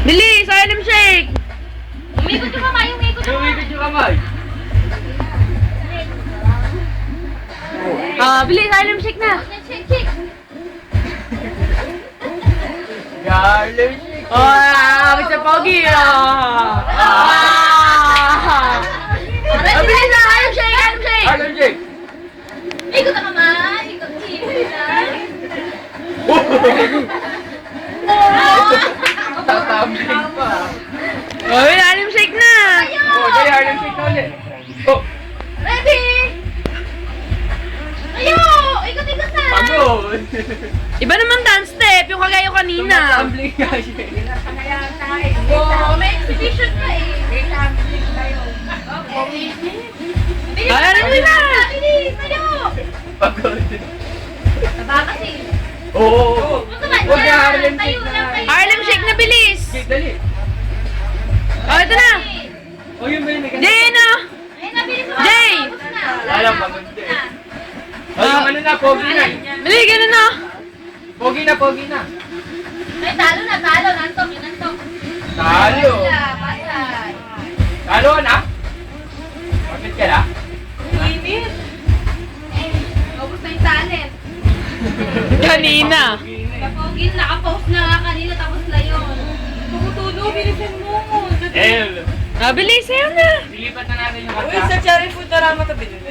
Bilis! Item shake! Umikot yung kamay, umikot yung kamay. Tumigil yung kamay. Bilis! Item shake na! Shake, shake. Garlic shake. Kapit sa pogi! Bilis na! Item shake! Item shake! Garlic shake. Ikot ang kamay. Ikot, ikot lang. Tatambling pa. Item shake na! Oh, dali, garlic shake na ulit. Oh, Ready? Ayo! Ikot-ikot na! pagod. Iba naman dance step, yung kagayo kanina. Tumatambling nga siya. Oh, may exhibition pa eh. Bilis, Ano na? bilis, ayo! Pagod. Taba kasi. Oo. Ano naman Huwag yan? na Harlem Tayo shake lang, na. tayo Harlem shake na bilis! Okay, dali. Ito na! Oh, yun ba yun? Jay na! Ayun na, bilis mo. Jay! Tapos na. Alam, pagod din. Oh, yung ano na, pogi na. Bili, ganun na! Pogi na, pogi na. Ay, talo na, talo. Nantok, yun nantok. Talo. Patay. Talo na. Bakit ka na? Init. Ubus na yung talent. Kanina. Kapogin, nakapost na nga kanina tapos na yun. Tumutulo, bilisan mo. El. Bilis, ayaw na! Dilipat na natin yung Uy, kanta. sa cherry food na naman ito binili.